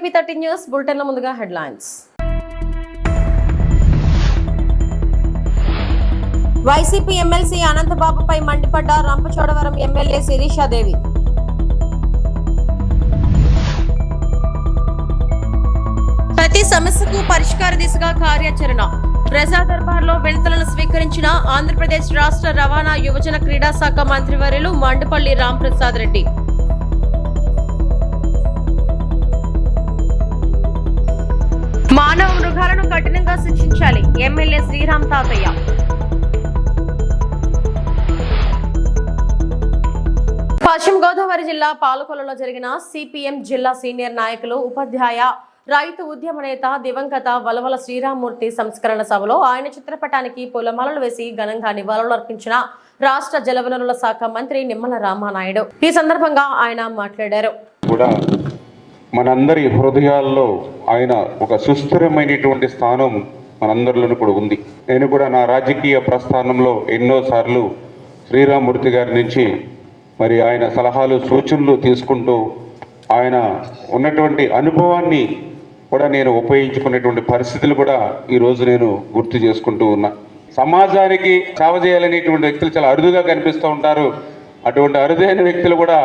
ఏపీ13 news బులెటిన్ల ముందుగా headlines. YCP MLC అనంతబాబుపై మండిపడ్డ రంపచోడవరం ఎమ్మెల్యే శిరీషాదేవి. ప్రతి సమస్యకు పరిష్కార దిశగా కార్యాచరణ. ప్రజా దర్బార్లో వినతులను స్వీకరించిన ఆంధ్రప్రదేశ్ రాష్ట్ర రవాణా యువజన క్రీడా శాఖ మంత్రివర్యులు మండపల్లి రాంప్రసాద్ రెడ్డి. మానవ మృగాలను కఠినంగా శిక్షించాలి ఎమ్మెల్యే శ్రీరామ్ తాతయ్య. పశ్చిమ గోదావరి జిల్లా పాలకొల్లులో జరిగిన సిపిఎం జిల్లా సీనియర్ నాయకులు, ఉపాధ్యాయ, రైతు ఉద్యమ నేత దివంగత వలవల శ్రీరామ్మూర్తి సంస్కరణ సభలో ఆయన చిత్రపటానికి పూలమాలలు వేసి ఘనంగా నివాళులు అర్పించిన రాష్ట్ర జలవనరుల శాఖ మంత్రి నిమ్మల రామానాయుడు. ఈ సందర్భంగా ఆయన మాట్లాడారు. మనందరి హృదయాల్లో ఆయన ఒక సుస్థిరమైనటువంటి స్థానం మనందరిలోనూ కూడా ఉంది. నేను కూడా నా రాజకీయ ప్రస్థానంలో ఎన్నోసార్లు శ్రీరామ్మూర్తి గారి నుంచి మరి ఆయన సలహాలు సూచనలు తీసుకుంటూ ఆయన ఉన్నటువంటి అనుభవాన్ని కూడా నేను ఉపయోగించుకునేటువంటి పరిస్థితులు కూడా ఈరోజు నేను గుర్తు చేసుకుంటూ ఉన్నా. సమాజానికి సేవ చేయాలనేటువంటి వ్యక్తులు చాలా అరుదుగా కనిపిస్తూ ఉంటారు. అటువంటి అరుదైన వ్యక్తులు కూడా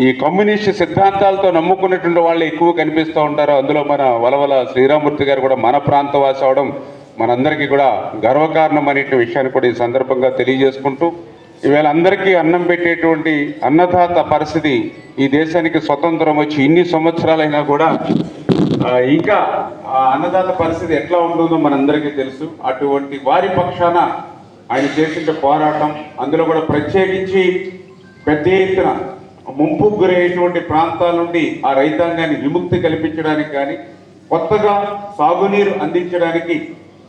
ఈ కమ్యూనిస్ట్ సిద్ధాంతాలతో నమ్ముకున్నటువంటి వాళ్ళు ఎక్కువ కనిపిస్తూ ఉంటారు. అందులో మన వలవల శ్రీరామ్మూర్తి గారు కూడా మన ప్రాంతవాసి అవడం మనందరికీ కూడా గర్వకారణం అనే విషయాన్ని కూడా ఈ సందర్భంగా తెలియజేసుకుంటూ, ఈవేళ అందరికీ అన్నం పెట్టేటువంటి అన్నదాత పరిస్థితి ఈ దేశానికి స్వతంత్రం వచ్చి ఇన్ని సంవత్సరాలైనా కూడా ఇంకా అన్నదాత పరిస్థితి ఎట్లా ఉంటుందో మనందరికీ తెలుసు. అటువంటి వారి పక్షాన ఆయన చేసిన పోరాటం, అందులో కూడా ప్రత్యేకించి పెద్ద ఎత్తున ముంపుకు గురయ్యేటువంటి ప్రాంతాల నుండి ఆ రైతాంగాన్ని విముక్తి కల్పించడానికి కానీ, కొత్తగా సాగునీరు అందించడానికి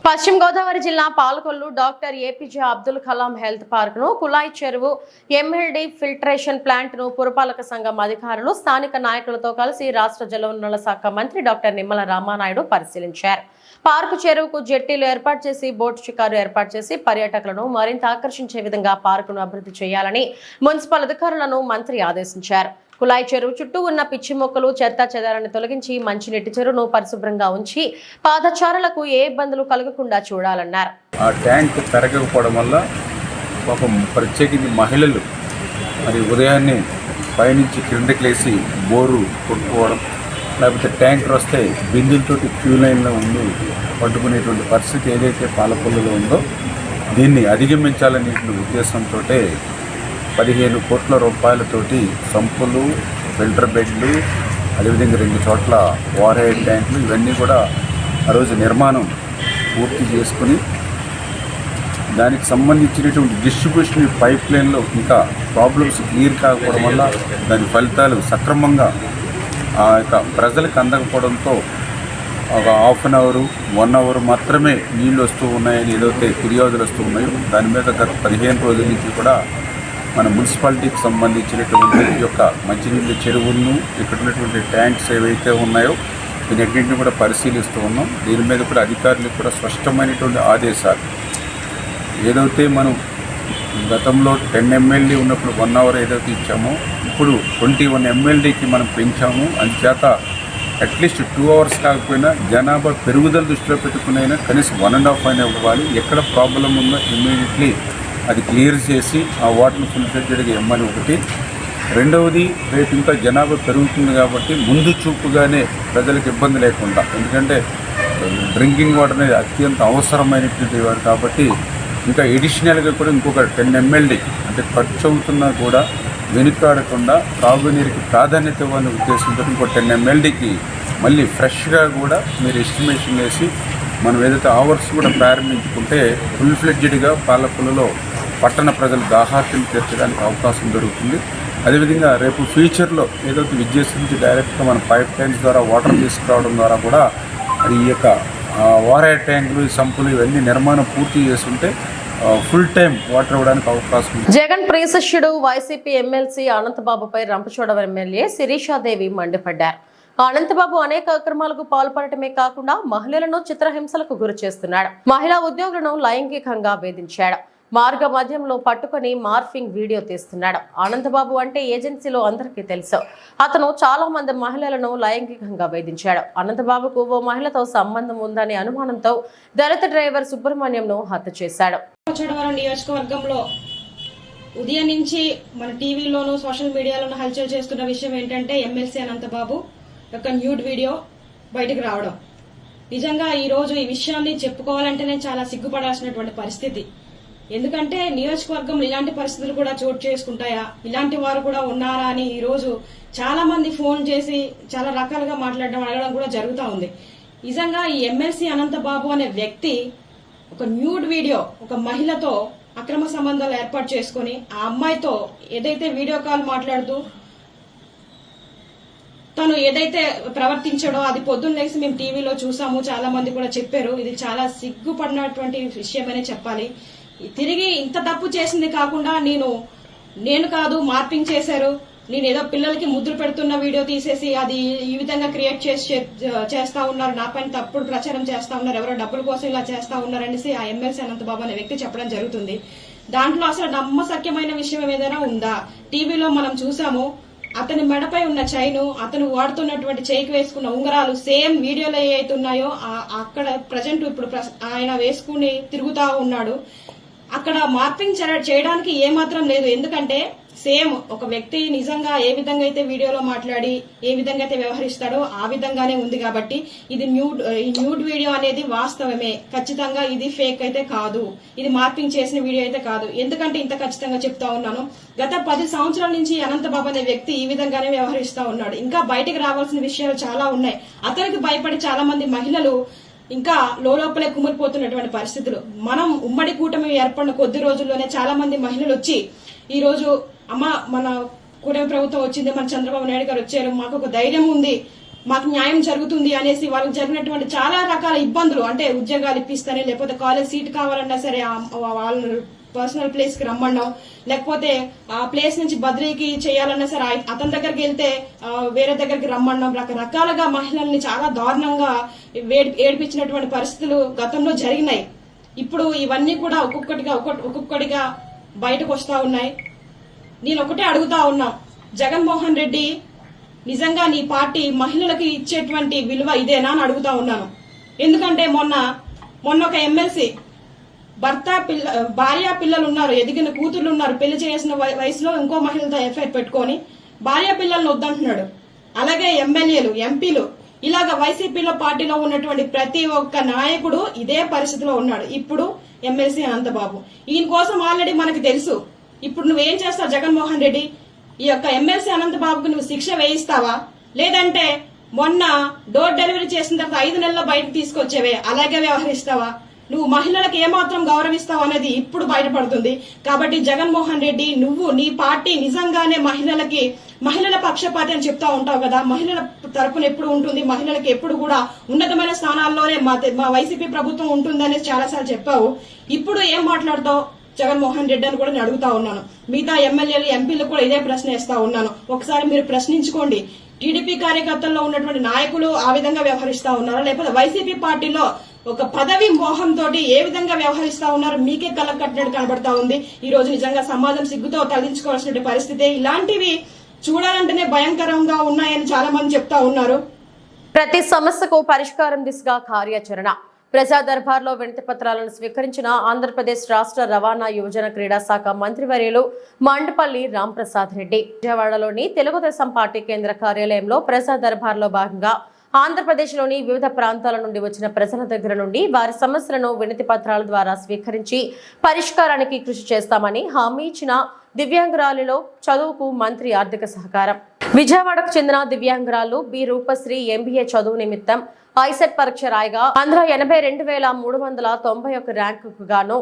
పశ్చిమ గోదావరి జిల్లా Palakollu doctor APJ Abdul Kalam health park ను, కులాయి చెరువు, ఎంఎల్డి ఫిల్టరేషన్ ప్లాంట్ ను పురపాలక సంఘం అధికారులు, స్థానిక నాయకులతో కలిసి రాష్ట్ర జలవనరుల శాఖ మంత్రి డాక్టర్ నిమ్మల రామానాయుడు పరిశీలించారు. పార్కు చెరువుకు జెట్టీలు ఏర్పాటు చేసి బోట్ షికారు ఏర్పాటు చేసి పర్యాటకులను మరింత ఆకర్షించే విధంగా పార్కును అభివృద్ధి చేయాలని మున్సిపల్ అధికారులను మంత్రి ఆదేశించారు. కులాయి చెరువు చుట్టూ ఉన్న పిచ్చి మొక్కలు, చెత్త చెదారాన్ని తొలగించి మంచినీటి చెరువును పరిశుభ్రంగా ఉంచి పాదచారులకు ఏ ఇబ్బందులు కలగకుండా చూడాలన్నారు. ఆ ట్యాంక్ పెరగకపోవడం వల్ల పాపం ప్రత్యేకించి మహిళలు మరి ఉదయాన్నే పైనుంచి క్రిందకి లేసి బోరు కొట్టుకోవడం, లేకపోతే ట్యాంకర్ వస్తే బిందులతోటి క్యూ లైన్లో ఉండి పట్టుకునేటువంటి పరిస్థితి ఏదైతే పాలకొల్లులో ఉందో దీన్ని అధిగమించాలనే ఉద్దేశంతో 15 కోట్ల రూపాయలతోటి సంపులు, ఫిల్టర్ బెడ్లు, అదేవిధంగా 2 చోట్ల వాటర్ హెడ్ ట్యాంకులు ఇవన్నీ కూడా ఆ రోజు నిర్మాణం పూర్తి చేసుకుని దానికి సంబంధించినటువంటి డిస్ట్రిబ్యూషన్ పైప్ లైన్లో ఇంకా ప్రాబ్లమ్స్ క్లియర్ కాకపోవడం వల్ల దాని ఫలితాలు సక్రమంగా ఆ యొక్క ప్రజలకు అందకపోవడంతో ఒక హాఫ్ అన్ అవర్ 1 అవర్ మాత్రమే నీళ్ళు వస్తూ ఉన్నాయని ఏదైతే ఫిర్యాదులు వస్తూ ఉన్నాయో దాని మీద గత 15 రోజుల నుంచి కూడా మన మున్సిపాలిటీకి సంబంధించినటువంటి యొక్క మంచినీళ్ళ చెరువులను, ఇక్కడ ఉన్నటువంటి ట్యాంక్స్ ఏవైతే ఉన్నాయో దీన్నింటిని కూడా పరిశీలిస్తూ ఉన్నాం. దీని మీద కూడా అధికారులకు కూడా స్పష్టమైనటువంటి ఆదేశాలు, ఏదైతే మనం గతంలో 10 MLD ఉన్నప్పుడు 1 అవర్ ఏదైతే ఇచ్చామో ఇప్పుడు 21 MLDకి మనం పెంచాము. అందుచేత అట్లీస్ట్ 2 అవర్స్ కాకపోయినా జనాభా పెరుగుదల దృష్టిలో పెట్టుకునైనా కనీసం 1.5 అయినా ఇవ్వాలి. ఎక్కడ ప్రాబ్లం ఉందో ఇమ్మీడియట్లీ అది క్లియర్ చేసి ఆ వాటర్ని ఫుల్ఫిల్గా ఇవ్వమని ఒకటి. రెండవది, రేపు ఇంకా జనాభా పెరుగుతుంది కాబట్టి ముందు చూపుగానే ప్రజలకు ఇబ్బంది లేకుండా, ఎందుకంటే డ్రింకింగ్ వాటర్ అనేది అత్యంత అవసరమైనటువంటి వారు కాబట్టి ఇంకా ఎడిషనల్గా కూడా ఇంకొక 10 MLD అంటే ఖర్చు అవుతున్నా కూడా వెనుకాడకుండా తాగునీరుకి ప్రాధాన్యత ఇవ్వాలనే ఉద్దేశంతో ఇంకో 10 MLDకి మళ్ళీ ఫ్రెష్గా కూడా మీరు ఎస్టిమేషన్ వేసి మనం ఏదైతే అవర్స్ కూడా ప్రారంభించుకుంటే ఫుల్ ఫ్లెడ్జ్డ్గా పాలకొల్లులో పట్టణ ప్రజలు దాహార్తిని తీర్చడానికి అవకాశం దొరుకుతుంది. అదేవిధంగా రేపు ఫ్యూచర్లో ఏదైతే విద్యుత్ నుంచి డైరెక్ట్గా మన పైప్ లైన్స్ ద్వారా వాటర్ తీసుకురావడం ద్వారా కూడా ఈ యొక్క వాటర్ ట్యాంకులు, సంపులు ఇవన్నీ నిర్మాణం పూర్తి చేస్తుంటే ఫుల్ టైం వాటర్ ఇవ్వడానికి అవకాశం ఉంది. జగన్ ప్రియశిష్యుడు వైసీపీ ఎమ్మెల్సీ అనంతబాబుపై రంపచోడవరం ఎమ్మెల్యే శిరీషాదేవి మండిపడ్డారు. అనంతబాబు అనేక అక్రమాలకు పాల్పడటమే కాకుండా మహిళలను చిత్రహింసలకు గురి చేస్తున్నాడు. మహిళా ఉద్యోగులను లైంగికంగా వేధించాడు. మార్గ మధ్యంలో పట్టుకొని మార్ఫింగ్ వీడియో తీస్తున్నాడు. ఆనందబాబు అంటే ఏజెన్సీలో అందరికీ తెలుసు. అతను చాలా మంది మహిళలను లైంగికంగా వేధించాడు. అనంతబాబుకు ఓ మహిళతో సంబంధం ఉందనే అనుమానంతో దళిత డ్రైవర్ సుబ్రహ్మణ్యంను హత్య చేశాడు. నియోజకవర్గంలో ఉదయం నుంచి మన టీవీలోను సోషల్ మీడియాలోను హల్చల్ చేస్తున్న విషయం ఏంటంటే ఎమ్మెల్సీ అనంతబాబు యొక్క న్యూడ్ వీడియో బయటకు రావడం. నిజంగా ఈ రోజు ఈ విషయాన్ని చెప్పుకోవాలంటేనే చాలా సిగ్గుపడాల్సినటువంటి పరిస్థితి. ఎందుకంటే నియోజకవర్గంలో ఇలాంటి పరిస్థితులు కూడా చోటు చేసుకుంటాయా, ఇలాంటి వారు కూడా ఉన్నారా అని ఈ రోజు చాలా మంది ఫోన్ చేసి చాలా రకాలుగా మాట్లాడడం అడగడం కూడా జరుగుతూ ఉంది. నిజంగా ఈ ఎమ్మెల్సీ అనంతబాబు అనే వ్యక్తి ఒక న్యూడ్ వీడియో ఒక మహిళతో అక్రమ సంబంధాలు ఏర్పాటు చేసుకుని ఆ అమ్మాయితో ఏదైతే వీడియో కాల్ మాట్లాడుతూ తను ఏదైతే ప్రవర్తించాడో అది పొద్దున్న లేసి మేము టీవీలో చూసాము, చాలా మంది కూడా చెప్పారు. ఇది చాలా సిగ్గుపడినటువంటి విషయమనే చెప్పాలి. తిరిగి ఇంత తప్పు చేసింది కాకుండా నేను కాదు మార్పింగ్ చేశారు, నేను ఏదో పిల్లలకి ముద్ర పెడుతున్న వీడియో తీసేసి అది ఈ విధంగా క్రియేట్ చేస్తా ఉన్నారు, నా పైన తప్పుడు ప్రచారం చేస్తా ఉన్నారు, ఎవరో డబ్బుల కోసం ఇలా చేస్తా ఉన్నారనేసి ఆ ఎమ్మెల్సీ అనంతబాబు అనే వ్యక్తి చెప్పడం జరుగుతుంది. దాంట్లో అసలు నమ్మశక్యమైన విషయం ఏదైనా ఉందా? టీవీలో మనం చూసాము, అతని మెడపై ఉన్న చైను, అతను వాడుతున్నటువంటి చేయికి వేసుకున్న ఉంగరాలు సేమ్ వీడియోలో ఏవైతే ఉన్నాయో అక్కడ ప్రజెంట్ ఇప్పుడు ఆయన వేసుకుని తిరుగుతా ఉన్నాడు. అక్కడ మార్పింగ్ చేయడానికి ఏమాత్రం లేదు. ఎందుకంటే సేమ్ ఒక వ్యక్తి నిజంగా ఏ విధంగా అయితే వీడియోలో మాట్లాడి ఏ విధంగా అయితే వ్యవహరిస్తాడో ఆ విధంగానే ఉంది. కాబట్టి ఇది న్యూడ్ వీడియో అనేది వాస్తవమే, ఖచ్చితంగా ఇది ఫేక్ అయితే కాదు, ఇది మార్పింగ్ చేసిన వీడియో అయితే కాదు. ఎందుకంటే ఇంత ఖచ్చితంగా చెప్తా ఉన్నాను, గత 10 సంవత్సరాల నుంచి అనంతబాబు అనే వ్యక్తి ఈ విధంగానే వ్యవహరిస్తా ఉన్నాడు. ఇంకా బయటకు రావాల్సిన విషయాలు చాలా ఉన్నాయి. అతనికి భయపడి చాలా మంది మహిళలు ఇంకా లోపలే కుమిలిపోతున్నటువంటి పరిస్థితులు. మనం ఉమ్మడి కూటమి ఏర్పడిన కొద్ది రోజుల్లోనే చాలా మంది మహిళలు వచ్చి ఈ రోజు అమ్మ మన కూటమి ప్రభుత్వం వచ్చింది, మన చంద్రబాబు నాయుడు గారు వచ్చారు, మాకు ఒక ధైర్యం ఉంది, మాకు న్యాయం జరుగుతుంది అనేసి వాళ్ళకి జరిగినటువంటి చాలా రకాల ఇబ్బందులు, అంటే ఉద్యోగాలు ఇప్పిస్తానే, లేకపోతే కాలేజ్ సీట్ కావాలన్నా సరే వాళ్ళ పర్సనల్ ప్లేస్ కి రమ్మన్నాం, లేకపోతే ఆ ప్లేస్ నుంచి బద్రీకి చేయాలన్నా సరే అతని దగ్గరికి వెళ్తే వేరే దగ్గరికి రమ్మన్నాం. రకరకాలుగా మహిళల్ని చాలా దారుణంగా ఏడిపించినటువంటి పరిస్థితులు గతంలో జరిగినాయి. ఇప్పుడు ఇవన్నీ కూడా ఒక్కొక్కటిగా బయటకు వస్తా ఉన్నాయి. నేను ఒకటే అడుగుతా ఉన్నా, జగన్మోహన్ రెడ్డి నిజంగా నీ పార్టీ మహిళలకి ఇచ్చేటువంటి విలువ ఇదేనా అని అడుగుతా ఉన్నాను. ఎందుకంటే మొన్న ఒక ఎమ్మెల్సీ భార్య పిల్లలు ఉన్నారు, ఎదిగిన కూతుర్లు ఉన్నారు, పెళ్లి చేసిన వయసులో ఇంకో మహిళతో ఎఫ్ఐఆర్ పెట్టుకొని భార్య పిల్లల్ని వద్దంటున్నాడు. అలాగే ఎమ్మెల్యేలు, ఎంపీలు, ఇలాగ వైసీపీలో పార్టీలో ఉన్నటువంటి ప్రతి ఒక్క నాయకుడు ఇదే పరిస్థితిలో ఉన్నాడు. ఇప్పుడు ఎమ్మెల్సీ అనంతబాబు, ఈయన కోసం ఆల్రెడీ మనకు తెలుసు. ఇప్పుడు నువ్వేం చేస్తావు జగన్మోహన్ రెడ్డి? ఈ యొక్క ఎమ్మెల్సీ అనంతబాబుకు నువ్వు శిక్ష వేయిస్తావా, లేదంటే మొన్న డోర్ డెలివరీ చేసిన తర్వాత 5 నెలల్లో బయటకు తీసుకొచ్చేవే అలాగే వ్యవహరిస్తావా? నువ్వు మహిళలకు ఏమాత్రం గౌరవిస్తావు అనేది ఇప్పుడు బయటపడుతుంది. కాబట్టి జగన్మోహన్ రెడ్డి, నువ్వు నీ పార్టీ నిజంగానే మహిళల పక్షపాతి అని చెప్తా ఉంటావు కదా, మహిళల తరపున ఎప్పుడు ఉంటుంది, మహిళలకు ఎప్పుడు కూడా ఉన్నతమైన స్థానాల్లోనే మా వైసీపీ ప్రభుత్వం ఉంటుందని చాలాసార్లు చెప్పావు. ఇప్పుడు ఏం మాట్లాడతావు జగన్మోహన్ రెడ్డి అని కూడా నేను అడుగుతా ఉన్నాను. మిగతా ఎమ్మెల్యేలు, ఎంపీలకు కూడా ఇదే ప్రశ్న వేస్తా ఉన్నాను. ఒకసారి మీరు ప్రశ్నించుకోండి. టీడీపీ కార్యకర్తల్లో ఉన్నటువంటి నాయకులు ఆ విధంగా వ్యవహరిస్తా ఉన్నారా, లేకపోతే వైసీపీ పార్టీలో ఒక పదవి మోహంతో ఏ విధంగా వ్యవహరిస్తా ఉన్నారు మీకే కళ్ళకు కట్టినట్టు కనబడతా ఉంది. ఈ రోజు నిజంగా సమాజం సిగ్గుతో తలదించుకోవాల్సిన పరిస్థితి. ఇలాంటివి చూడాలంటేనే భయంకరంగా ఉన్నాయని చాలా మంది చెప్తా ఉన్నారు. ప్రతి సమస్యకు పరిష్కారం దిశగా కార్యాచరణ. ప్రజా దర్బార్లో వినతి పత్రాలను స్వీకరించిన ఆంధ్రప్రదేశ్ రాష్ట్ర రవాణా యువజన క్రీడా శాఖ మంత్రివర్యులు మండపల్లి రాంప్రసాద్ రెడ్డి విజయవాడలోని తెలుగుదేశం పార్టీ కేంద్ర కార్యాలయంలో ప్రజా దర్బార్లో భాగంగా ఆంధ్రప్రదేశ్లోని వివిధ ప్రాంతాల నుండి వచ్చిన ప్రజల దగ్గర నుండి వారి సమస్యలను వినతి పత్రాల ద్వారా స్వీకరించి పరిష్కారానికి కృషి చేస్తామని హామీ ఇచ్చిన దివ్యాంగురాలిలో చదువుకు మంత్రి ఆర్థిక సహకారం. విజయవాడకు చెందిన దివ్యాంగురాలు బి రూపశ్రీ ఎంబీఏ చదువు నిమిత్తం ఐసెట్ పరీక్ష రాయగా అందులో 82,391 ర్యాంకుకు గాను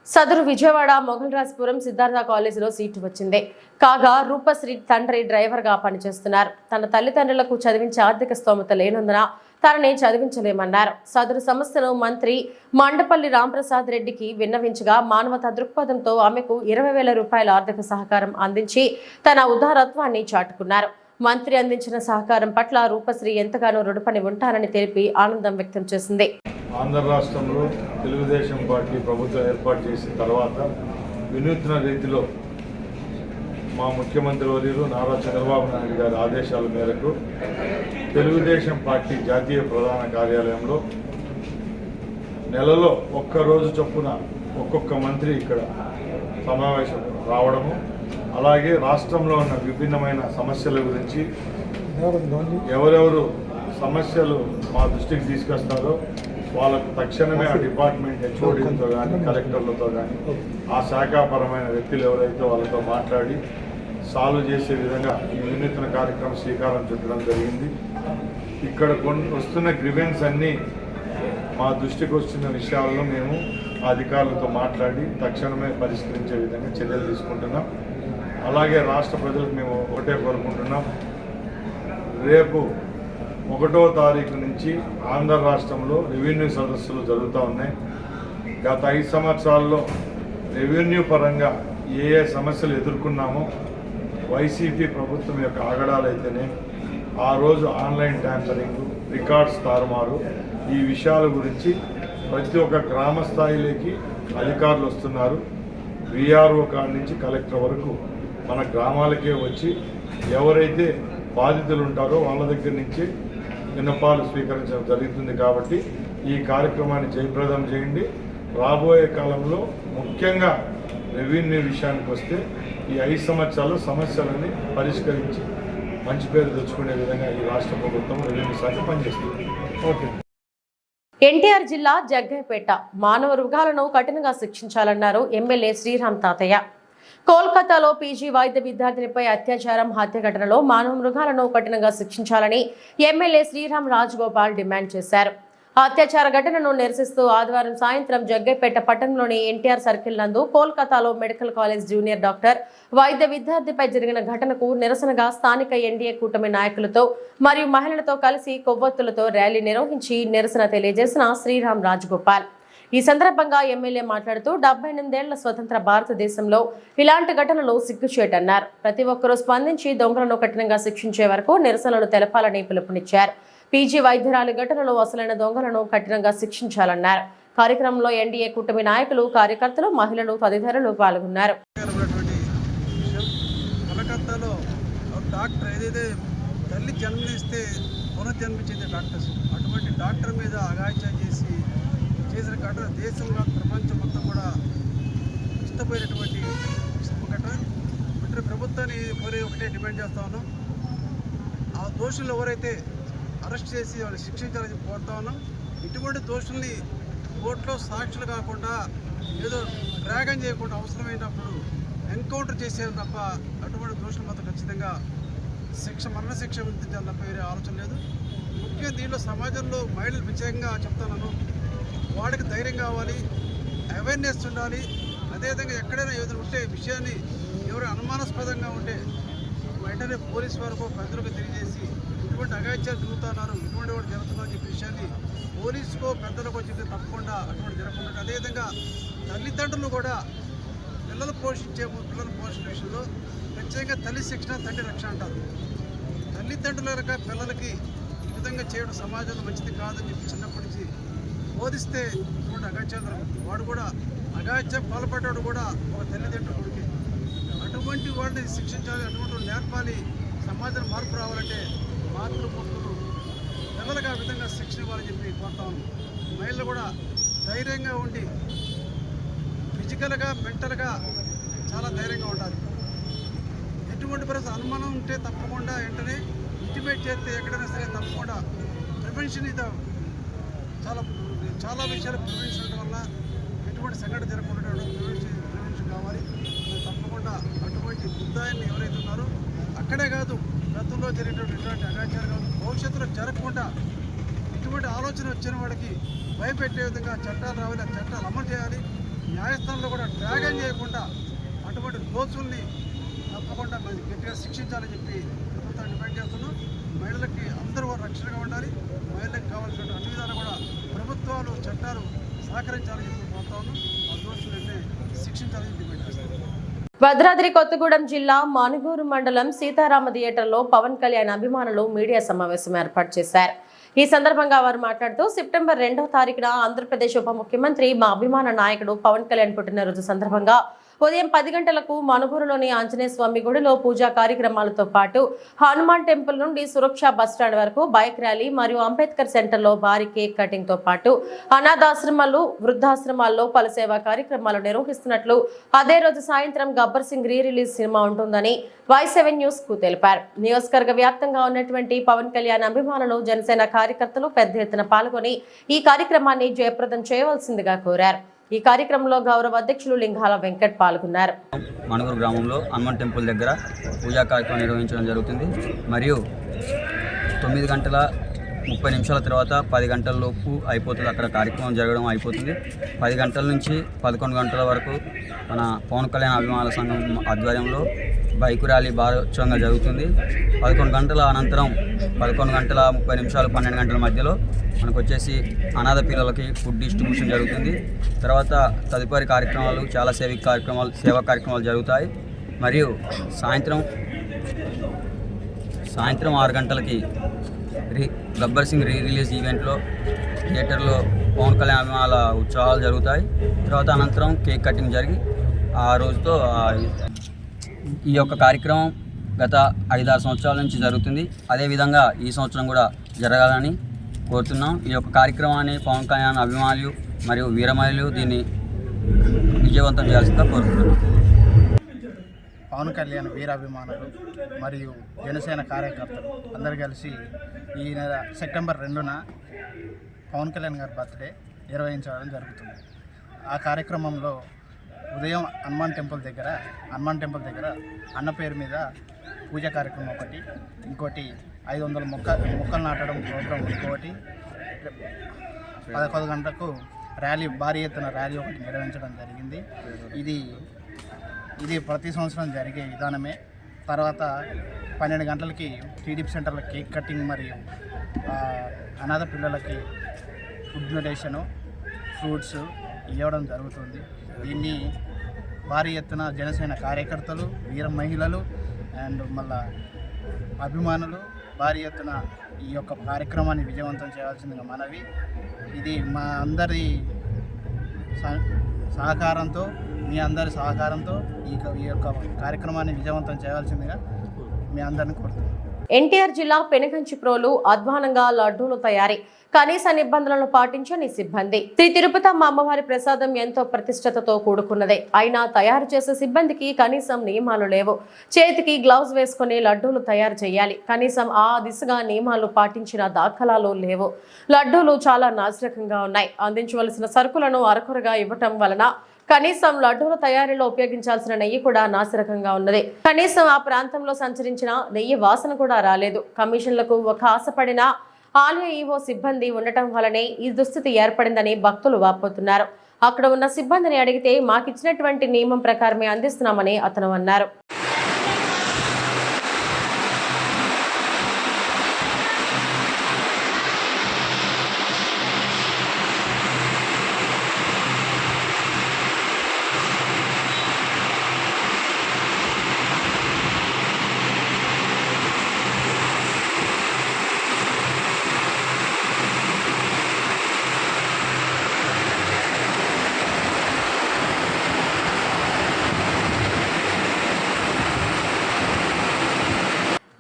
సదరు విజయవాడ మొగల్రాజ్పురం సిద్ధార్థ కాలేజీలో సీటు వచ్చింది. కాగా రూపశ్రీ తండ్రి డ్రైవర్ గా పనిచేస్తున్నారు. తన తల్లిదండ్రులకు చదివించే ఆర్థిక స్తోమత లేనందున తనని చదివించలేమన్నారు. సదరు సమస్యను మంత్రి మండపల్లి రాంప్రసాద్ రెడ్డికి విన్నవించగా మానవతా దృక్పథంతో ఆమెకు 20,000 రూపాయల ఆర్థిక సహకారం అందించి తన ఉదారత్వాన్ని చాటుకున్నారు. మంత్రి అందించిన సహకారం పట్ల రూపశ్రీ ఎంతగానో రుణపడి ఉంటారని తెలిపి ఆనందం వ్యక్తం చేసింది. ఆంధ్ర రాష్ట్రంలో తెలుగుదేశం పార్టీ ప్రభుత్వం ఏర్పాటు చేసిన తర్వాత వినూత్న రీతిలో మా ముఖ్యమంత్రి వర్యులు నారా చంద్రబాబు నాయుడు గారి ఆదేశాల మేరకు తెలుగుదేశం పార్టీ జాతీయ ప్రధాన కార్యాలయంలో నెలలో ఒక్కరోజు చొప్పున ఒక్కొక్క మంత్రి ఇక్కడ సమావేశం రావడము, అలాగే రాష్ట్రంలో ఉన్న విభిన్నమైన సమస్యల గురించి ఎవరెవరు సమస్యలు మా దృష్టికి తీసుకొస్తారో వాళ్ళకు తక్షణమే ఆ డిపార్ట్మెంట్ హెచ్ఓడీలతో కానీ కలెక్టర్లతో కానీ ఆ శాఖాపరమైన వ్యక్తులు ఎవరైతే వాళ్ళతో మాట్లాడి సాల్వ్ చేసే విధంగా ఈ వినూత్న కార్యక్రమం శ్రీకారం చుట్టడం జరిగింది. ఇక్కడ వస్తున్న గ్రివెన్స్ అన్నీ మా దృష్టికి వస్తున్న విషయాల్లో మేము అధికారులతో మాట్లాడి తక్షణమే పరిష్కరించే విధంగా చర్యలు తీసుకుంటున్నాం. అలాగే రాష్ట్ర ప్రజలకు మేము ఒకటే కోరుకుంటున్నాం, రేపు 1వ తారీఖు నుంచి ఆంధ్ర రాష్ట్రంలో రెవెన్యూ సదస్సులు జరుగుతూ ఉన్నాయి. గత 5 సంవత్సరాల్లో రెవెన్యూ పరంగా ఏ సమస్యలు ఎదుర్కొన్నామో వైసీపీ ప్రభుత్వం యొక్క ఆగడాలైతేనే ఆ రోజు ఆన్లైన్ ట్యాంపరింగ్, రికార్డ్స్ తారుమారు, ఈ విషయాల గురించి ప్రతి ఒక్క గ్రామ స్థాయిలోకి అధికారులు వస్తున్నారు. విఆర్ఓ కాడి నుంచి కలెక్టర్ వరకు మన గ్రామాలకే వచ్చి ఎవరైతే బాధితులు ఉంటారో వాళ్ళ దగ్గర నుంచి విన్నపాలు స్వీకరించడం జరుగుతుంది. కాబట్టి ఈ కార్యక్రమాన్ని జయప్రదం చేయండి. రాబోయే కాలంలో ముఖ్యంగా రెవెన్యూ విషయానికి వస్తే ఈ 5 సంవత్సరాలు సమస్యలన్నీ పరిష్కరించి మంచి పేరు తెచ్చుకునే విధంగా ఈ రాష్ట్ర ప్రభుత్వం రెవెన్యూ శాఖ పనిచేస్తుంది. ఓకే. ఎన్టీఆర్ జిల్లా జగ్గయ్యపేట మానవ మృగాలను కఠినంగా శిక్షించాలన్నారు ఎమ్మెల్యే శ్రీరామ్ తాతయ్య. కోల్కతాలో పీజీ వైద్య విద్యార్థినిపై అత్యాచారం, హత్య ఘటనలో మానవ మృగాలను కఠినంగా శిక్షించాలని ఎమ్మెల్యే శ్రీరామ్ రాజగోపాల్ డిమాండ్ చేశారు. అత్యాచార ఘటనను నిరసిస్తూ ఆదివారం సాయంత్రం జగ్గయ్యపేట పట్టణంలోని ఎన్టీఆర్ సర్కిల్ నందు కోల్కతాలో మెడికల్ కాలేజ్ జూనియర్ డాక్టర్ వైద్య విద్యార్థిపై జరిగిన ఘటనకు నిరసనగా స్థానిక ఎన్డీఏ కూటమి నాయకులతో మరియు మహిళలతో కలిసి కొవ్వొత్తులతో ర్యాలీ నిర్వహించి నిరసన తెలియజేసిన శ్రీరామ్ రాజగోపాల్. ఈ సందర్భంగా ఎమ్మెల్యే మాట్లాడుతూ 78 ఏళ్ల స్వతంత్ర భారతదేశంలో ఇలాంటి ఘటనలు సిగ్గుచేటన్నారు. ప్రతి ఒక్కరూ స్పందించి దొంగలను కఠినంగా శిక్షించే వరకు నిరసనలు తెలపాలని పిలుపునిచ్చారు. పీజీ వైద్యురాలి ఘటనలో అసలైన దొంగలను కఠినంగా శిక్షించాలన్నారు. కార్యక్రమంలో ఎన్డీఏ కూటమి నాయకులు, కార్యకర్తలు, మహిళలు తదితరులు పాల్గొన్నారు. కలకత్తాలో డాక్టర్ ఏదైతే తల్లి జన్మనిస్తే పునర్జన్మించేది డాక్టర్స్, అటువంటి డాక్టర్ మీద అఘాయిత్యం చేసిన ఘటన దేశంలో ప్రపంచం మొత్తం కూడా ఇష్టపోయినటువంటి ఘటన. అంటే ప్రభుత్వాన్ని ఒకటే డిమాండ్ చేస్తా ఉన్నాం, ఆ దోషులు ఎవరైతే అరెస్ట్ చేసి వాళ్ళు శిక్షించాలని కోరుతా ఉన్నాం. ఇటువంటి దోషుల్ని కోర్టులో సాక్షులు కాకుండా ఏదో డ్రాగన్ చేయకుండా అవసరమైనప్పుడు ఎన్కౌంటర్ చేసేది తప్ప అటువంటి దోషులు మాత్రం ఖచ్చితంగా మరణశిక్ష విధించాలని తప్ప వేరే ఆలోచన లేదు. ముఖ్యంగా దీంట్లో సమాజంలో మహిళలు ప్రత్యేకంగా చెప్తాను, వాడికి ధైర్యం కావాలి, అవేర్నెస్ ఉండాలి. అదేవిధంగా ఎక్కడైనా ఏదైనా ఉంటే విషయాన్ని ఎవరు అనుమానాస్పదంగా ఉంటే వెంటనే పోలీసు వారికి పెద్దలకు తెలియజేసి ఇటువంటి అఘాయిత్యాలు జరుగుతున్నారు, ఇటువంటి వాడు జరుగుతున్నారని చెప్పే విషయాన్ని పోలీసుకో పెద్దలకు చెప్తే తప్పకుండా అటువంటి జరగకుండా. అదేవిధంగా తల్లిదండ్రులు కూడా పిల్లలు పోషించే విషయంలో ప్రత్యేకంగా తల్లి శిక్షణ, తండ్రి రక్షణ అంటారు. తల్లిదండ్రుల పిల్లలకి ఈ విధంగా చేయడం సమాజంలో మంచిది కాదని చెప్పి చిన్నప్పటి నుంచి బోధిస్తే ఇటువంటి అఘాయిత్యాలు జరుగుతుంది. వాడు కూడా అఘాయిత్యం పాల్పడ్డాడు కూడా ఒక తల్లిదండ్రుల కొడుకే. అటువంటి వాడిని శిక్షించాలి, అటువంటి నేర్పాలి. సమాజం మార్పు రావాలంటే మాతృమూర్తులు పిల్లలకు ఆ విధంగా శిక్షణ ఇవ్వాలని చెప్పి కోరుతాము. మహిళలు కూడా ధైర్యంగా ఉండి ఫిజికల్గా, మెంటల్గా చాలా ధైర్యంగా ఉండాలి. ఎటువంటి పరిస్థితి అనుమానం ఉంటే తప్పకుండా వెంటనే ఇంటిమేట్ చేస్తే ఎక్కడైనా సరే తప్పకుండా ప్రివెన్షన్ ఇది చాలా విషయాలు ప్రివెన్షన్ ఉండడం వల్ల ఎటువంటి సంఘటన జరగకుండా ప్రివెన్షన్ కావాలి. తప్పకుండా అటువంటి ముద్దాయిల్ని ఎవరైతే ఉన్నారో అక్కడే కాదు, గతంలో జరిగినటువంటి ఇటువంటి అఘాయిత్యాలు కాదు, భవిష్యత్తులో జరగకుండా ఇటువంటి ఆలోచన వచ్చిన వాడికి భయపెట్టే విధంగా చట్టాలు రావాలి, ఆ చట్టాలు అమలు చేయాలి. న్యాయస్థానంలో కూడా డ్రాగన్ చేయకుండా అటువంటి దోషుల్ని తప్పకుండా మరి గట్టిగా శిక్షించాలని చెప్పి ప్రభుత్వాన్ని డిమాండ్ చేస్తున్నాం. మహిళలకి అందరూ రక్షణగా ఉండాలి. మహిళలకు కావాల్సిన అన్ని విధాలు కూడా ప్రభుత్వాలు, చట్టాలు సహకరించాలని చెప్పి కోరుతా ఉన్నాం. ఆ దోషులైతే శిక్షించాలని డిమాండ్ చేస్తున్నాం. భద్రాద్రి కొత్తగూడెం జిల్లా మానుగూరు మండలం సీతారామ థియేటర్లో పవన్ కళ్యాణ్ అభిమానులు మీడియా సమావేశం ఏర్పాటు చేశారు. ఈ సందర్భంగా వారు మాట్లాడుతూ సెప్టెంబర్ 2వ తారీఖున ఆంధ్రప్రదేశ్ ఉప ముఖ్యమంత్రి మా అభిమాన నాయకుడు పవన్ కళ్యాణ్ పుట్టినరోజు సందర్భంగా ఉదయం 10 గంటలకు మనుగూరులోని ఆంజనేయ స్వామి గుడిలో పూజా కార్యక్రమాలతో పాటు హనుమాన్ టెంపుల్ నుండి సురక్ష బస్టాండ్ వరకు బైక్ ర్యాలీ మరియు అంబేద్కర్ సెంటర్లో భారీ కేక్ కటింగ్ తో పాటు అనాథాశ్రమాలు వృద్ధాశ్రమాల్లో పలు సేవా కార్యక్రమాలు నిర్వహిస్తున్నట్లు అదే రోజు సాయంత్రం గబ్బర్ సింగ్ రిలీజ్ సినిమా ఉంటుందని Y7 న్యూస్ కు తెలిపారు. నియోజకవర్గ వ్యాప్తంగా ఉన్నటువంటి పవన్ కళ్యాణ్ అభిమానులు జనసేన కార్యకర్తలు పెద్ద ఎత్తున పాల్గొని ఈ కార్యక్రమాన్ని జయప్రదం చేయవలసిందిగా కోరారు. ఈ కార్యక్రమంలో గౌరవ అధ్యక్షులు లింగాల వెంకట్ పాల్గొన్నారు. మనుగురు గ్రామంలో హనుమాన్ టెంపుల్ దగ్గర పూజా కార్యక్రమం నిర్వహించడం జరుగుతుంది. మరియు 9:30 తర్వాత 10 గంటలలోపు అయిపోతుంది. అక్కడ కార్యక్రమం జరగడం అయిపోతుంది. 10 గంటల నుంచి 11 గంటల వరకు మన పవన్ కళ్యాణ్ అభిమానుల సంఘం ఆధ్వర్యంలో బైక్ ర్యాలీ భారోత్సవంగా జరుగుతుంది. 11 గంటల అనంతరం 11:30 12 గంటల మధ్యలో మనకు వచ్చేసి అనాథ పిల్లలకి ఫుడ్ డిస్ట్రిబ్యూషన్ జరుగుతుంది. తర్వాత తదుపరి కార్యక్రమాలు చాలా సేవా కార్యక్రమాలు జరుగుతాయి. మరియు సాయంత్రం 6 గంటలకి గబ్బర్ సింగ్ రిలీజ్ ఈవెంట్లో థియేటర్లో పవన్ కళ్యాణ్ అభిమానుల ఉత్సవాలు జరుగుతాయి. తర్వాత అనంతరం కేక్ కటింగ్ జరిగి ఆ రోజుతో ఈ యొక్క కార్యక్రమం గత 5-6 సంవత్సరాల నుంచి జరుగుతుంది. అదేవిధంగా ఈ సంవత్సరం కూడా జరగాలని కోరుతున్నాం. ఈ యొక్క కార్యక్రమాన్ని పవన్ కళ్యాణ్ అభిమానులు మరియు వీరమహిళలు దీన్ని విజయవంతం చేయాల్సిందిగా కోరుతున్నాం. పవన్ కళ్యాణ్ వీరాభిమానులు మరియు జనసేన కార్యకర్తలు అందరు కలిసి ఈ నెల సెప్టెంబర్ 2న పవన్ కళ్యాణ్ గారి బర్త్డే నిర్వహించడం జరుగుతుంది. ఆ కార్యక్రమంలో ఉదయం హనుమాన్ టెంపుల్ దగ్గర అన్న పేరు మీద పూజ కార్యక్రమం ఒకటి, ఇంకోటి 500 మొక్కలు నాటడం ప్రోగ్రాం ఇంకోటి, 11 గంటలకు భారీ ఎత్తున ర్యాలీ ఒకటి నిర్వహించడం జరిగింది. ఇది ప్రతి సంవత్సరం జరిగే విధానమే. తర్వాత 12 గంటలకి టీడీపీ సెంటర్లో కేక్ కటింగ్ మరియు అనాథ పిల్లలకి ఫుడ్ డొనేషను ఫ్రూట్స్ ఇవ్వడం జరుగుతుంది. దీన్ని భారీ ఎత్తున జనసేన కార్యకర్తలు, వీర మహిళలు అండ్ మళ్ళా అభిమానులు భారీ ఎత్తున ఈ యొక్క కార్యక్రమాన్ని విజయవంతం చేయాల్సిందిగా మనవి. ఇది మా అందరి సహకారంతో, మీ అందరి సహకారంతో ఈ యొక్క కార్యక్రమాన్ని విజయవంతం చేయాల్సిందిగా మీ అందరిని కోరుతున్నాను. ఎన్టీఆర్ జిల్లా పెనుగంచిప్రోలు అధ్వానంగా లడ్డూలు తయారీ కనీస నిబంధనలను పాటించని సిబ్బంది. శ్రీ తిరుపతమ్మ అమ్మవారి ప్రసాదం ఎంతో ప్రతిష్టతతో కూడుకున్నదే. అయినా తయారు చేసే సిబ్బందికి కనీసం నియమాలు లేవు. చేతికి గ్లౌజ్ వేసుకుని లడ్డూలు తయారు చేయాలి. కనీసం ఆ దిశగా నియమాలు పాటించిన దాఖలాలు లేవు. లడ్డూలు చాలా నాసిరకంగా ఉన్నాయి. అందించవలసిన సరుకులను అరకొరగా ఇవ్వటం వలన కనీసం లడ్డూల తయారీలో ఉపయోగించాల్సిన నెయ్యి కూడా నాసిరకంగా ఉన్నది. కనీసం ఆ ప్రాంతంలో సంచరించిన నెయ్యి వాసన కూడా రాలేదు. కమిషన్లకు ఒక ఆశపడిన ఆలయ ఈవో సిబ్బంది ఉండటం వల్లనే ఈ దుస్థితి ఏర్పడిందని భక్తులు వాపోతున్నారు. అక్కడ ఉన్న సిబ్బందిని అడిగితే మాకిచ్చినటువంటి నియమం ప్రకారమే అందిస్తున్నామని అతను అన్నారు.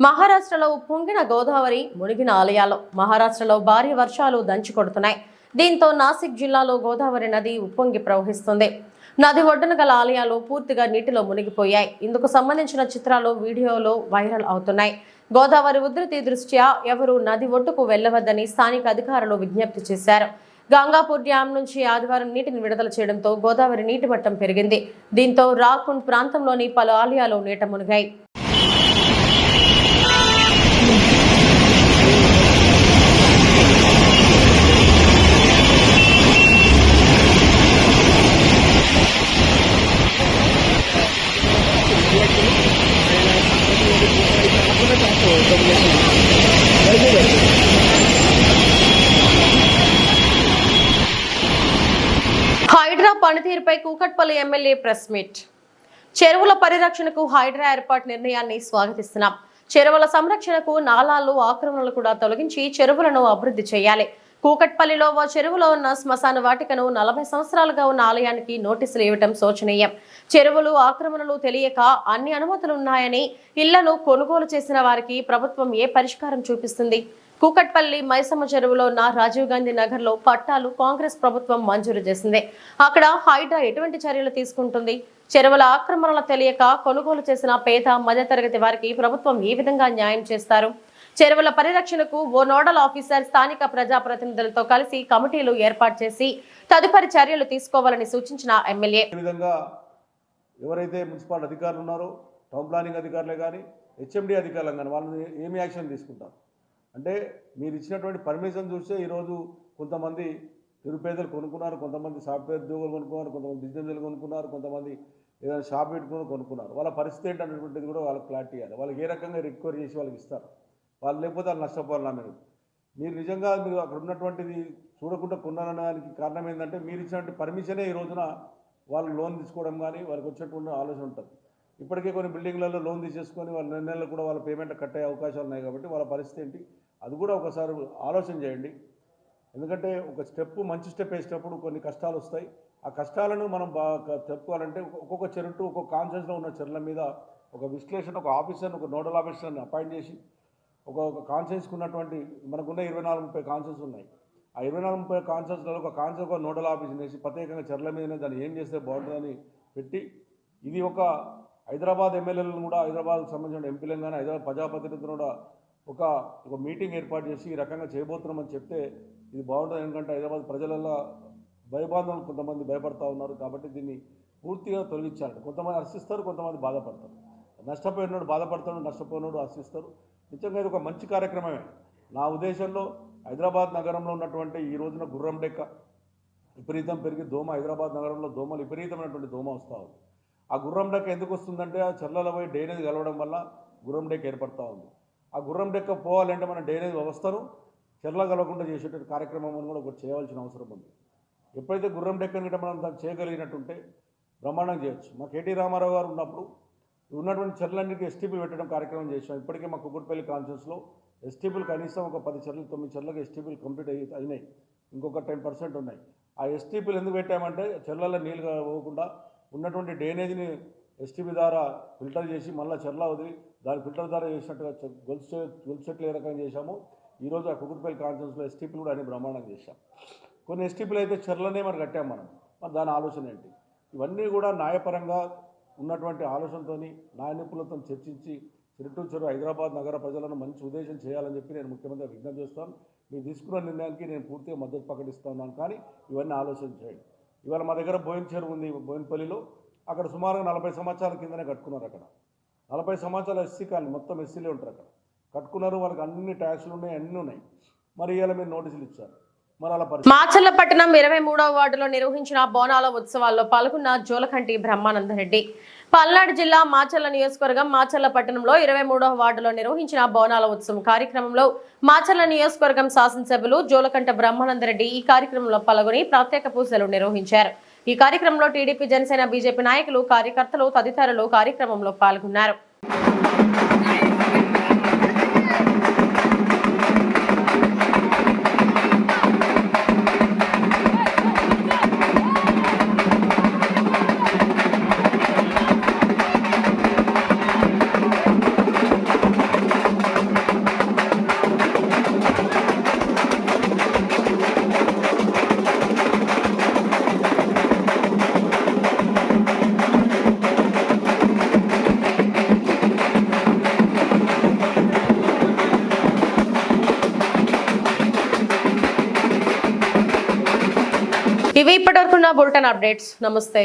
మహారాష్ట్రలో ఉప్పొంగిన గోదావరి, మునిగిన ఆలయాలు. మహారాష్ట్రలో భారీ వర్షాలు దంచి కొడుతున్నాయి. దీంతో నాసిక్ జిల్లాలో గోదావరి నది ఉప్పొంగి ప్రవహిస్తుంది. నది ఒడ్డున గల ఆలయాలు పూర్తిగా నీటిలో మునిగిపోయాయి. ఇందుకు సంబంధించిన చిత్రాలు, వీడియోలు వైరల్ అవుతున్నాయి. గోదావరి ఉధృతి దృష్ట్యా ఎవరూ నది ఒడ్డుకు వెళ్లవద్దని స్థానిక అధికారులు విజ్ఞప్తి చేశారు. గంగాపూర్ డ్యాం నుంచి ఆదివారం నీటిని విడుదల చేయడంతో గోదావరి నీటి మట్టం పెరిగింది. దీంతో రాకుండ్ ప్రాంతంలోని పలు ఆలయాలు నీట మునిగాయి. హైడ్రా పనితీరుపై కూకట్పల్లి ఎమ్మెల్యే ప్రెస్ మీట్. చెరువుల పరిరక్షణకు హైడ్రా ఏర్పాటు నిర్ణయాన్ని స్వాగతిస్తున్నాం. చెరువుల సంరక్షణకు నాలాలు ఆక్రమణలు కూడా తొలగించి చెరువులను అభివృద్ధి చేయాలి. కూకట్పల్లిలో ఓ చెరువులో ఉన్న శ్మశాన వాటికను 40 సంవత్సరాలుగా ఉన్న ఆలయానికి నోటీసులు ఇవ్వటం శోచనీయం. చెరువులు ఆక్రమణలు తెలియక అన్ని అనుమతులు ఉన్నాయని ఇళ్లను కొనుగోలు చేసిన వారికి ప్రభుత్వం ఏ పరిష్కారం చూపిస్తుంది? కూకట్పల్లి మైసమ్మ చెరువులో ఉన్న రాజీవ్ గాంధీ నగర్ లో పట్టాలు కాంగ్రెస్ ప్రభుత్వం మంజూరు చేసింది. అక్కడ హైడ్రా ఎటువంటి చర్యలు తీసుకుంటుంది? చెరువుల ఆక్రమణలు తెలియక కొనుగోలు చేసిన పేద మధ్యతరగతి వారికి ప్రభుత్వం ఏ విధంగా న్యాయం చేస్తారు? చెరువుల పరిరక్షణకు ఓ నోడల్ ఆఫీసర్ స్థానిక ప్రజాప్రతినిధులతో కలిసి కమిటీలు ఏర్పాటు చేసి తదుపరి చర్యలు తీసుకోవాలని సూచించిన ఎమ్మెల్యే. ఈ విధంగా ఎవరైతే మున్సిపల్ అధికారులు ఉన్నారో, టౌన్ ప్లానింగ్ అధికారులే కానీ, హెచ్ఎండి అధికారులు కానీ వాళ్ళని ఏమి యాక్షన్ తీసుకుంటారు అంటే, మీరు ఇచ్చినటువంటి పర్మిషన్ చూస్తే ఈరోజు కొంతమంది నిరుపేదలు కొనుక్కున్నారు, కొంతమంది సాఫ్ట్వేర్ ఉద్యోగులు కొనుక్కున్నారు, కొంతమంది బిజినెస్లు కొనుక్కున్నారు, కొంతమంది ఏదైనా షాప్ పెట్టుకుని కొనుక్కున్నారు. వాళ్ళ పరిస్థితి ఏంటనేటువంటిది కూడా వాళ్ళకి క్లారిటీ ఇవ్వాలి. వాళ్ళకి ఏ రకంగా రికవరీ చేసి వాళ్ళకి ఇస్తారు, వాళ్ళు లేకపోతే వాళ్ళు నష్టపోవాలన్నా మీరు నిజంగా మీరు అక్కడ ఉన్నటువంటిది చూడకుండా కొన్నారనడానికి కారణం ఏంటంటే, మీరు ఇచ్చినటువంటి పర్మిషనే ఈ రోజున వాళ్ళు లోన్ తీసుకోవడం కానీ వాళ్ళకి వచ్చేటువంటి ఆలోచన ఉంటుంది. ఇప్పటికే కొన్ని బిల్డింగ్లలో లోన్ తీసేసుకొని వాళ్ళ నెలలు కూడా వాళ్ళ పేమెంట్ కట్టే అవకాశాలు ఉన్నాయి. కాబట్టి వాళ్ళ పరిస్థితి ఏంటి అది కూడా ఒకసారి ఆలోచన చేయండి. ఎందుకంటే ఒక స్టెప్ మంచి స్టెప్ వేసేటప్పుడు కొన్ని కష్టాలు వస్తాయి. ఆ కష్టాలను మనం బాగా చెప్పుకోవాలంటే ఒక్కొక్క చెరువు ఒక్కొక్క కాన్షియస్లో ఉన్న చెరువుల మీద ఒక విశ్లేషణ, ఒక ఆఫీసర్ని, ఒక నోడల్ ఆఫీసర్ని అపాయింట్ చేసి ఒక కాన్షియస్కి ఉన్నటువంటి మనకున్న 24-30 కాన్షియస్ ఉన్నాయి. ఆ 24-30 కాన్షియస్లలో ఒక కాన్షియస్ ఒక నోడల్ ఆఫీస్ని వేసి ప్రత్యేకంగా చెర్ల మీదనే దాన్ని ఏం చేస్తే బాగుంటుందని పెట్టి, ఇది ఒక హైదరాబాద్ ఎమ్మెల్యేలను కూడా, హైదరాబాద్కు సంబంధించిన ఎంపీలను కానీ, హైదరాబాద్ ప్రజాప్రతినిధులను కూడా ఒక మీటింగ్ ఏర్పాటు చేసి ఈ రకంగా చేయబోతున్నామని చెప్తే ఇది బాగుంటుంది. ఎందుకంటే హైదరాబాద్ ప్రజలలో భయబాంధవులు కొంతమంది భయపడతా ఉన్నారు. కాబట్టి దీన్ని పూర్తిగా తొలగించాలి. కొంతమంది హర్షిస్తారు, కొంతమంది బాధపడతారు. నష్టపోయినాడు బాధపడతాడు, నష్టపోయినాడు హర్షిస్తారు. నిజంగా ఇది ఒక మంచి కార్యక్రమమే. నా ఉద్దేశంలో హైదరాబాద్ నగరంలో ఉన్నటువంటి ఈ రోజున గుర్రం డెక్క విపరీతం పెరిగి హైదరాబాద్ నగరంలో దోమలు విపరీతమైనటువంటి దోమ వస్తూ ఉంది. ఆ గుర్రం డెక్క ఎందుకు వస్తుందంటే, ఆ చెర్లలో పోయి డ్రైనేజ్ కలవడం వల్ల గుర్రం డెక్క ఏర్పడుతూ ఉంది. ఆ గుర్రం డెక్క పోవాలంటే మన డ్రైనేజ్ వ్యవస్థను చెర్ల కలవకుండా చేసేటువంటి కార్యక్రమం కూడా ఒకటి చేయవలసిన అవసరం ఉంది. ఎప్పుడైతే గుర్రం డెక్కని గిట్ట మనం దాన్ని చేయగలిగినట్టుంటే బ్రహ్మాండం చేయొచ్చు. మా కేటీ రామారావు గారు ఉన్నప్పుడు ఉన్నటువంటి చెర్లన్నింటికి ఎస్టీపీలు పెట్టడం కార్యక్రమం చేసాం. ఇప్పటికే మా కుకుట్పల్లి కాన్షియస్లో ఎస్టీపీలు కనీసం ఒక 10 చెర్లు 9 చెర్లకు ఎస్టీపీలు కంప్లీట్ అయినాయి. ఇంకొక 10% ఉన్నాయి. ఆ ఎస్టీపీలు ఎందుకు పెట్టామంటే, చెర్లలో నీళ్ళు పోకుండా ఉన్నటువంటి డ్రైనేజ్ని ఎస్టీపీ ద్వారా ఫిల్టర్ చేసి మళ్ళీ చెర్ల వదిలి దాని ఫిల్టర్ ద్వారా చేసినట్టుగా గొలుసు చెట్లు ఏ రకంగా చేశామో ఈరోజు ఆ కుకుట్పల్లి కాన్షియస్లో ఎస్టీపీలు కూడా అన్ని బ్రహ్మాండం చేశాం. కొన్ని ఎస్టీపీలు అయితే చెర్లనే మరి కట్టాం మనం. మరి దాని ఆలోచన ఏంటి? ఇవన్నీ కూడా న్యాయపరంగా ఉన్నటువంటి ఆలోచనతో న్యాయ నిపుణులతో చర్చించి చెరువు హైదరాబాద్ నగర ప్రజలను మంచి ఉద్దేశం చేయాలని చెప్పి నేను ముఖ్యమంత్రి విజ్ఞప్తి చేస్తాను. మీరు తీసుకున్న నిర్ణయానికి నేను పూర్తిగా మద్దతు ప్రకటిస్తున్నాను. కానీ ఇవన్నీ ఆలోచన చేయండి. ఇవాళ మా దగ్గర బోయిన చెరువు ఉంది, బోయినపల్లిలో. అక్కడ సుమారుగా 40 సంవత్సరాల కిందనే కట్టుకున్నారు. అక్కడ 40 సంవత్సరాల ఎస్సీ కాలనీ, మొత్తం ఎస్సీలే ఉంటారు అక్కడ. కట్టుకున్నారు, వాళ్ళకి అన్ని ట్యాక్సులు ఉన్నాయి, అన్నీ ఉన్నాయి. మరి ఇవాళ మీరు నోటీసులు ఇచ్చారు. మాచర్ల పట్టణం 23వ వార్డులో నిర్వహించిన బోనాల ఉత్సవాల్లో పాల్గొన్న జోలకంటి బ్రహ్మానందరెడ్డి. పల్నాడు జిల్లా మాచర్ల నియోజకవర్గం మాచర్ల పట్టణంలో 23వ వార్డులో నిర్వహించిన బోనాల ఉత్సవం కార్యక్రమంలో మాచర్ల నియోజకవర్గం శాసనసభ్యులు జోలకంటి బ్రహ్మానందరెడ్డి ఈ కార్యక్రమంలో పాల్గొని ప్రత్యేక పూజలు నిర్వహించారు. ఈ కార్యక్రమంలో టీడీపీ, జనసేన, బీజేపీ నాయకులు, కార్యకర్తలు తదితరులు కార్యక్రమంలో పాల్గొన్నారు. ఇవి ఇప్పటివరకున్న బులెటిన్ అప్డేట్స్. నమస్తే.